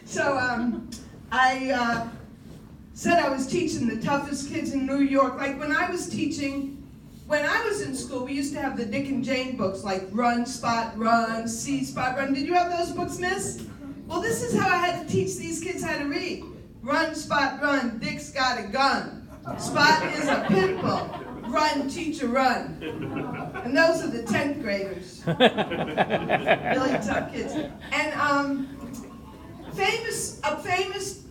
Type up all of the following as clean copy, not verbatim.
So I said I was teaching the toughest kids in New York. Like when I was teaching, when I was in school, we used to have the Dick and Jane books, like Run, Spot, Run, See, Spot, Run. Did you have those books, miss? Well, this is how I had to teach these kids how to read. Run, Spot, Run, Dick's got a gun. Spot is a pit bull. Run, teacher, run. And those are the 10th graders. Really tough kids. And a famous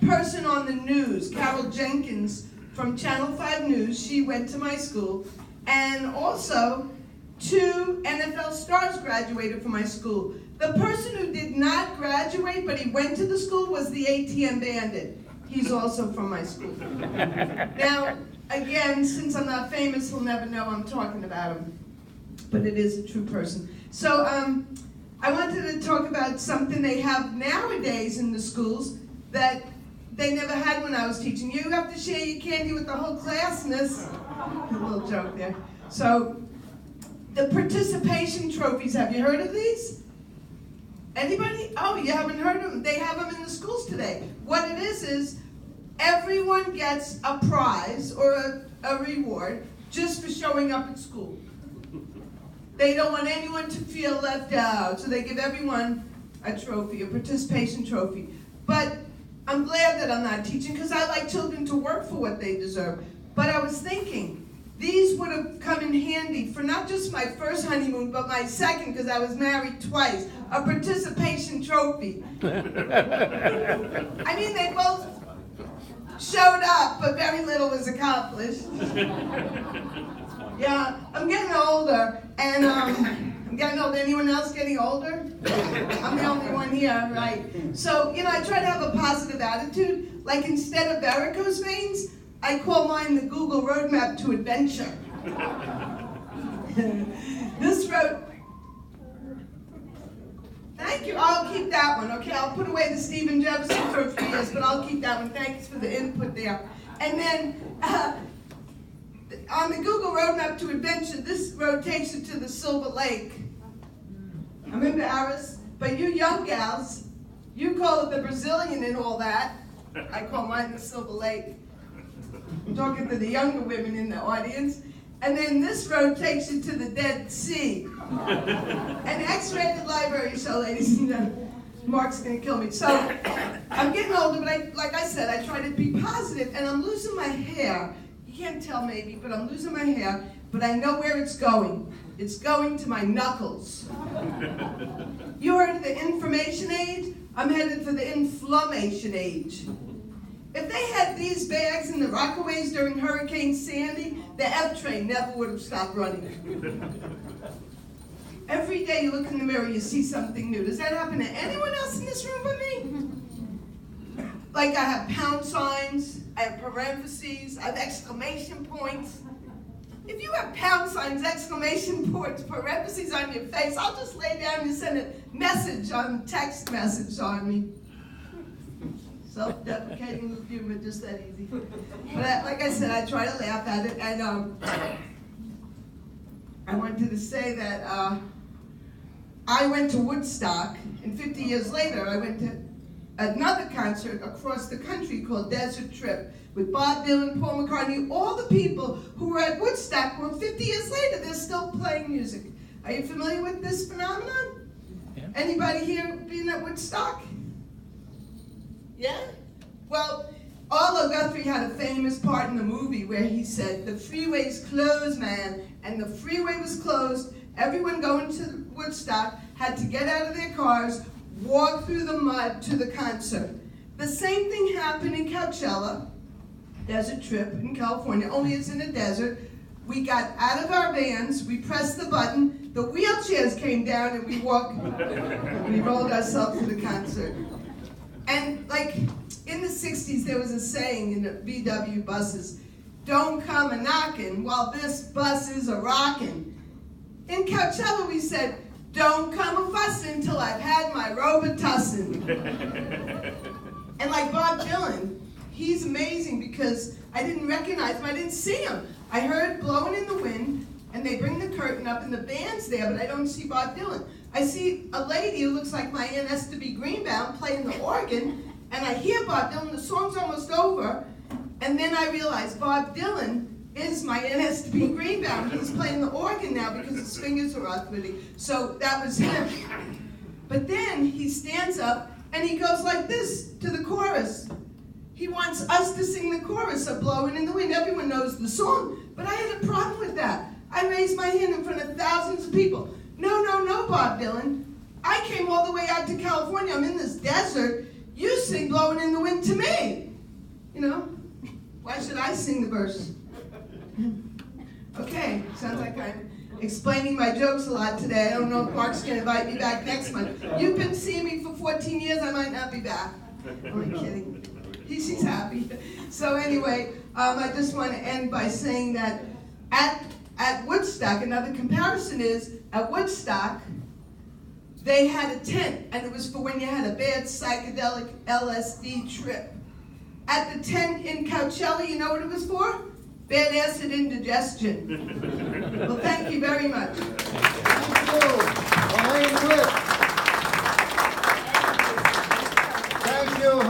person on the news, Carol Jenkins from Channel 5 News, she went to my school. And also, 2 NFL stars graduated from my school. The person who did not graduate, but he went to the school, was the ATM Bandit. He's also from my school. Now, again, since I'm not famous, he'll never know I'm talking about him. But it is a true person. So I wanted to talk about something they have nowadays in the schools that they never had when I was teaching. You have to share your candy with the whole class, miss. A little joke there. So, the participation trophies, have you heard of these? Anybody? Oh, you haven't heard of them? They have them in the schools today. What it is everyone gets a prize or a reward just for showing up at school. They don't want anyone to feel left out, so they give everyone a trophy, a participation trophy. But I'm glad that I'm not teaching because I like children to work for what they deserve. But I was thinking, these would have come in handy for not just my first honeymoon, but my second, because I was married twice. A participation trophy. I mean, they both showed up, but very little was accomplished. Yeah, I'm getting older, and I'm getting older. Anyone else getting older? I'm the only one here, right? So, I try to have a positive attitude. Like, instead of varicose veins, I call mine the Google Roadmap to Adventure. This road... Thank you. I'll keep that one, okay? I'll put away the Stephen Jefferson for a few years, but I'll keep that one. Thanks for the input there. And then, on the Google Roadmap to Adventure, this road takes you to the Silver Lake. I'm embarrassed, but you young gals, you call it the Brazilian and all that. I call mine the Silver Lake. I'm talking to the younger women in the audience. And then this road takes you to the Dead Sea. An X-rated library show, ladies and gentlemen. Mark's going to kill me. So, I'm getting older, but like I said, I try to be positive, and I'm losing my hair. You can't tell maybe, but I'm losing my hair, but I know where it's going. It's going to my knuckles. You heard of the information age? I'm headed for the inflammation age. If they had these bags in the Rockaways during Hurricane Sandy, the F train never would have stopped running. Every day you look in the mirror, you see something new. Does that happen to anyone else in this room but me? Like I have pound signs, I have parentheses, I have exclamation points. If you have pound signs, exclamation points, parentheses on your face, I'll just lay down and send a message on text message on me. Self-deprecating with humor, just that easy. But like I said, I try to laugh at it, and I wanted to say that I went to Woodstock, and 50 years later, I went to another concert across the country called Desert Trip with Bob Dylan, Paul McCartney, all the people who were at Woodstock. Well, 50 years later, they're still playing music. Are you familiar with this phenomenon? Yeah. Anybody here been at Woodstock? Yeah? Well, Arlo Guthrie had a famous part in the movie where he said, "The freeway's closed, man," and the freeway was closed. Everyone going to Woodstock had to get out of their cars, walk through the mud to the concert. The same thing happened in Coachella, Desert Trip in California, only it's in a desert. We got out of our vans, we pressed the button, the wheelchairs came down, and we rolled ourselves to the concert. And like in the 60s, there was a saying in the VW buses, "Don't come a knocking while this bus is a rockin'." In Coachella, we said, "Don't come a fussin' till I've had my Robitussin." And like Bob Dylan, he's amazing because I didn't recognize him, I didn't see him. I heard blowing in the wind, and they bring the curtain up, and the band's there, but I don't see Bob Dylan. I see a lady who looks like my Aunt Esther B. Greenbaum playing the organ, and I hear Bob Dylan, the song's almost over, and then I realize Bob Dylan is my Aunt Esther B. Greenbaum. He's playing the organ now because his fingers are arthritic. So that was him. But then he stands up and he goes like this to the chorus. He wants us to sing the chorus of Blowing in the Wind. Everyone knows the song, but I had a problem with that. I raised my hand in front of thousands of people. No, no, no, Bob Dylan. I came all the way out to California. I'm in this desert. You sing Blowing in the Wind to me. You know, why should I sing the verse? Okay, sounds like I'm explaining my jokes a lot today. I don't know if Mark's going to invite me back next month. You've been seeing me for 14 years. I might not be back. Only kidding. She's happy. So anyway, I just want to end by saying that at Woodstock, another comparison is, at Woodstock, they had a tent, and it was for when you had a bad psychedelic LSD trip. At the tent in Coachella, you know what it was for? Bad acid indigestion. Well, thank you very much. Thank you.